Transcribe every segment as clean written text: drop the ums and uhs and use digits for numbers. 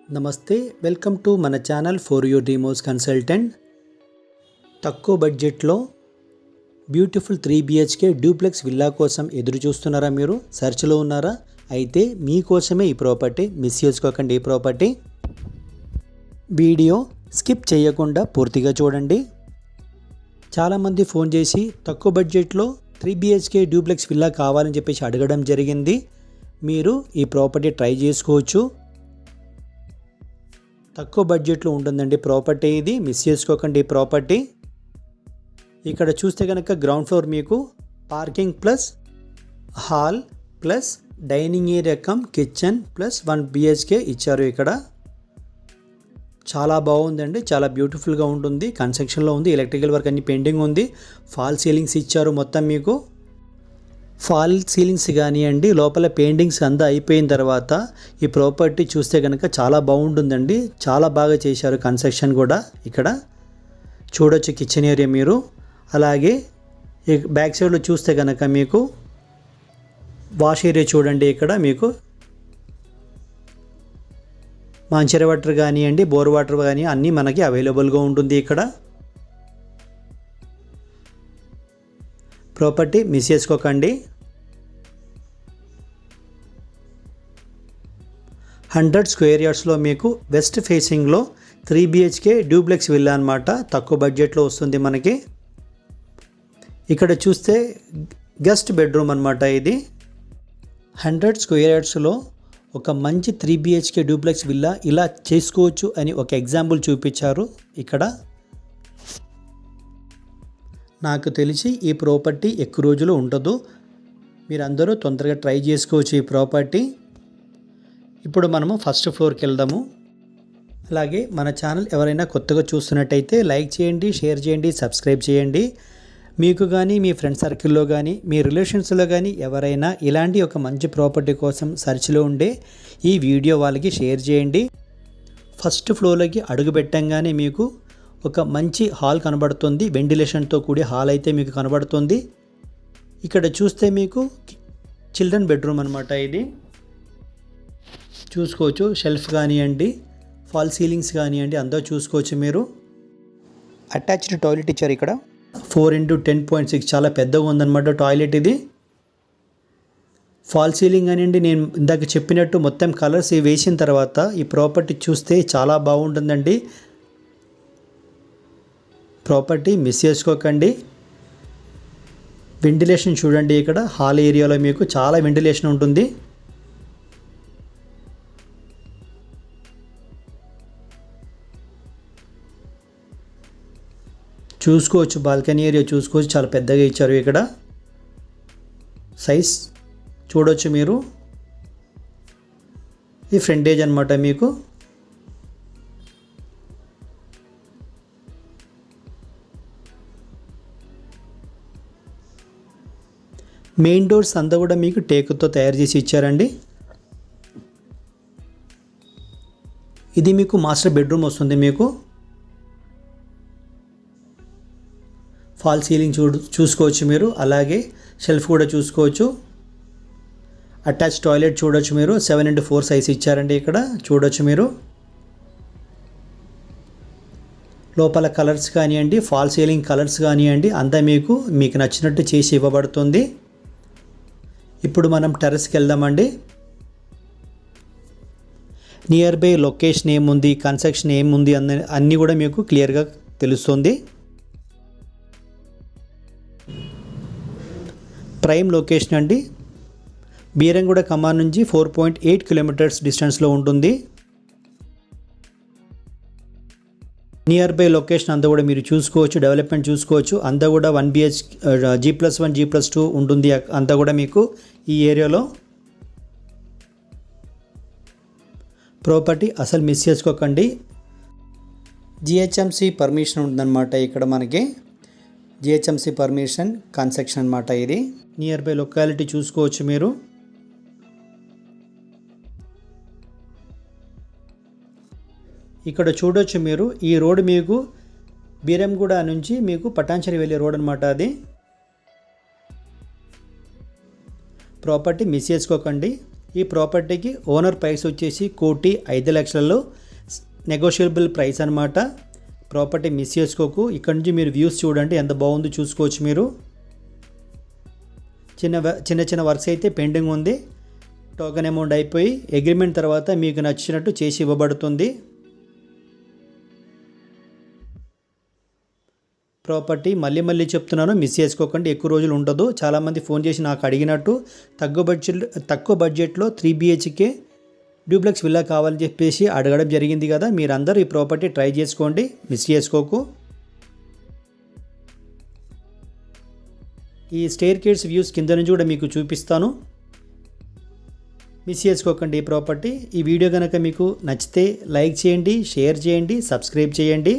నమస్తే, welcome to మన channel for your dream house consultant. తక్కువ బడ్జెట్లో బ్యూటిఫుల్ 3 BHK డూప్లెక్స్ విల్లా కోసం ఎదురు చూస్తున్నారా? మీరు సెర్చ్లో ఉన్నారా? అయితే మీకోసమే ఈ ప్రాపర్టీ. మిస్ చేసుకోకండి ఈ ప్రాపర్టీ. వీడియో స్కిప్ చేయకుండా పూర్తిగా చూడండి. చాలామంది ఫోన్ చేసి తక్కువ బడ్జెట్లో 3 BHK డూప్లెక్స్ విల్లా కావాలని చెప్పేసి అడగడం జరిగింది. మీరు ఈ ప్రాపర్టీ ట్రై చేసుకోవచ్చు. తక్కువ బడ్జెట్లో ఉంటుందండి ప్రాపర్టీ ఇది. మిస్ చేసుకోకండి ఈ ప్రాపర్టీ. ఇక్కడ చూస్తే కనుక గ్రౌండ్ ఫ్లోర్ మీకు parking plus hall plus dining area come kitchen plus 1 BHK ఇచ్చారు. ఇక్కడ చాలా బాగుందండి, చాలా బ్యూటిఫుల్గా ఉంటుంది. కన్స్ట్రక్షన్లో ఉంది, ఎలక్ట్రికల్ వర్క్ అన్ని పెండింగ్ ఉంది. ఫాల్ సీలింగ్స్ ఇచ్చారు మొత్తం మీకు. ఫాల్ సీలింగ్స్ కానివ్వండి, లోపల పెయింటింగ్స్ అంతా అయిపోయిన తర్వాత ఈ ప్రాపర్టీ చూస్తే కనుక చాలా బాగుంటుందండి. చాలా బాగా చేశారు కన్స్ట్రక్షన్ కూడా. ఇక్కడ చూడొచ్చు కిచెన్ ఏరియా మీరు. అలాగే బ్యాక్ సైడ్లో చూస్తే కనుక మీకు వాష్ ఏరియా చూడండి. ఇక్కడ మీకు మంచినీరు వాటర్ కానివ్వండి, బోర్ వాటర్ కానీ అన్నీ మనకి అవైలబుల్గా ఉంటుంది. ఇక్కడ ప్రాపర్టీ మిస్ చేసుకోకండి. 100 స్క్వేర్ యార్డ్స్లో మీకు వెస్ట్ ఫేసింగ్లో 3 BHK డూప్లెక్స్ విల్లా అనమాట. తక్కువ బడ్జెట్లో వస్తుంది మనకి. ఇక్కడ చూస్తే గెస్ట్ బెడ్రూమ్ అనమాట ఇది. 100 స్క్వేర్ యార్డ్స్లో ఒక మంచి 3 BHK డూప్లెక్స్ విల్లా ఇలా చేసుకోవచ్చు అని ఒక ఎగ్జాంపుల్ చూపించారు ఇక్కడ. నాకు తెలిసి ఈ ప్రాపర్టీ ఎక్కువ రోజులు ఉండదు. మీరందరూ తొందరగా ట్రై చేసుకోవచ్చు ఈ ప్రాపర్టీ. ఇప్పుడు మనము ఫస్ట్ ఫ్లోర్కి వెళ్దాము. అలాగే మన ఛానల్ ఎవరైనా కొత్తగా చూస్తున్నట్టయితే లైక్ చేయండి, షేర్ చేయండి, సబ్స్క్రైబ్ చేయండి. మీకు కానీ మీ ఫ్రెండ్ సర్కిల్లో కానీ మీ రిలేషన్స్లో కానీ ఎవరైనా ఇలాంటి ఒక మంచి ప్రాపర్టీ కోసం సర్చ్లో ఉండే ఈ వీడియో వాళ్ళకి షేర్ చేయండి. ఫస్ట్ ఫ్లోర్లోకి అడుగు పెట్టంగానే మీకు ఒక మంచి హాల్ కనబడుతుంది. వెంటిలేషన్తో కూడి హాల్ అయితే మీకు కనబడుతుంది. ఇక్కడ చూస్తే మీకు చిల్డ్రన్ బెడ్రూమ్ అనమాట ఇది. చూసుకోవచ్చు షెల్ఫ్ కానివ్వండి, ఫాల్ సీలింగ్స్ కానివ్వండి అంతా చూసుకోవచ్చు మీరు. అటాచ్డ్ టాయిలెట్ ఇచ్చారు ఇక్కడ. 4x10.6 చాలా పెద్దగా ఉందన్నమాట టాయిలెట్ ఇది. ఫాల్ సీలింగ్ కానివ్వండి, నేను ఇందాక చెప్పినట్టు మొత్తం కలర్స్ వేసిన తర్వాత ఈ ప్రాపర్టీ చూస్తే చాలా బాగుంటుందండి. ప్రాపర్టీ మిస్ చేసుకోకండి. వెంటిలేషన్ చూడండి. ఇక్కడ హాల్ ఏరియాలో మీకు చాలా వెంటిలేషన్ ఉంటుంది. చూసుకోవచ్చు బాల్కనీ ఏరియా చూసుకోవచ్చు, చాలా పెద్దగా ఇచ్చారు. ఇక్కడ సైజ్ చూడవచ్చు మీరు. ఈ ఫ్రంటేజ్ అనమాట మీకు. మెయిన్ డోర్స్ అంతా కూడా మీకు టేకుతో తయారు చేసి ఇచ్చారండి. ఇది మీకు మాస్టర్ బెడ్రూమ్ వస్తుంది మీకు. ఫాల్ సీలింగ్ చూసుకోవచ్చు మీరు. అలాగే షెల్ఫ్ కూడా చూసుకోవచ్చు. అటాచ్ టాయిలెట్ చూడొచ్చు మీరు. 7x4 సైజ్ ఇచ్చారండి ఇక్కడ చూడొచ్చు మీరు. లోపల కలర్స్ కానివ్వండి, ఫాల్ సీలింగ్ కలర్స్ కానివ్వండి అంతా మీకు నచ్చినట్టు చేసి ఇవ్వబడుతుంది. ఇప్పుడు మనం టెర్రస్కి వెళ్దామండి. నియర్ బై లొకేషన్ ఏముంది, కన్స్ట్రక్షన్ ఏముంది అన్నీ కూడా మీకు క్లియర్గా తెలుస్తుంది. ప్రైమ్ లొకేషన్ అండి. బీరంగూడ కమాన్ నుంచి 4.8 కిలోమీటర్స్ డిస్టెన్స్లో ఉంటుంది. నియర్ బై లొకేషన్ అంతా కూడా మీరు చూసుకోవచ్చు. డెవలప్మెంట్ చూసుకోవచ్చు. అంతా కూడా 1 BHK G+1 G+2 ఉంటుంది అంతా కూడా మీకు ఈ ఏరియాలో. ప్రాపర్టీ అసలు మిస్ చేసుకోకండి. GHMC పర్మిషన్ ఉందన్నమాట ఇక్కడ మనకి. GHMC పర్మిషన్ కన్స్ట్రక్షన్ అనమాట ఇది. నియర్ బై లొకాలిటీ చూసుకోవచ్చు మీరు. ఇక్కడ చూడొచ్చు మీరు. ఈ రోడ్ మీకు బీరంగూడ నుంచి మీకు పటాన్చెరు వెళ్ళే రోడ్ అనమాట అది. ప్రాపర్టీ మిస్ చేసుకోకండి. ఈ ప్రాపర్టీకి ఓనర్ ప్రైస్ వచ్చేసి 1,05,00,000 నెగోషియబుల్ ప్రైస్ అనమాట. ప్రాపర్టీ మిస్ చేసుకోకు. ఇక్కడ నుంచి మీరు వ్యూస్ చూడండి ఎంత బాగుందో చూసుకోవచ్చు. మీరు చిన్న వర్క్స్ అయితే పెండింగ్ ఉంది. టోకెన్ అమౌంట్ అయిపోయి అగ్రిమెంట్ తర్వాత మీకు నచ్చినట్టు చేసి ఇవ్వబడుతుంది. ప్రాపర్టీ మళ్ళీ చెప్తున్నాను, మిస్ చేసుకోకండి. ఎక్కువ రోజులు ఉండదు. చాలామంది ఫోన్ చేసి నాకు అడిగినట్టు తక్కువ బడ్జెట్లో 3 BHK డూప్లెక్స్ విల్లా కావాలని చెప్పేసి అడగడం జరిగింది కదా. మీరందరూ ఈ ప్రాపర్టీ ట్రై చేసుకోండి, మిస్ చేసుకోకు. ఈ స్టేర్ కేడ్స్ వ్యూస్ కింద నుంచి కూడా మీకు చూపిస్తాను. మిస్ చేసుకోకండి ఈ ప్రాపర్టీ. ఈ వీడియో కనుక మీకు నచ్చితే లైక్ చేయండి, షేర్ చేయండి, సబ్స్క్రైబ్ చేయండి.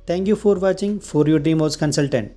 Thank you for watching for your dream house consultant.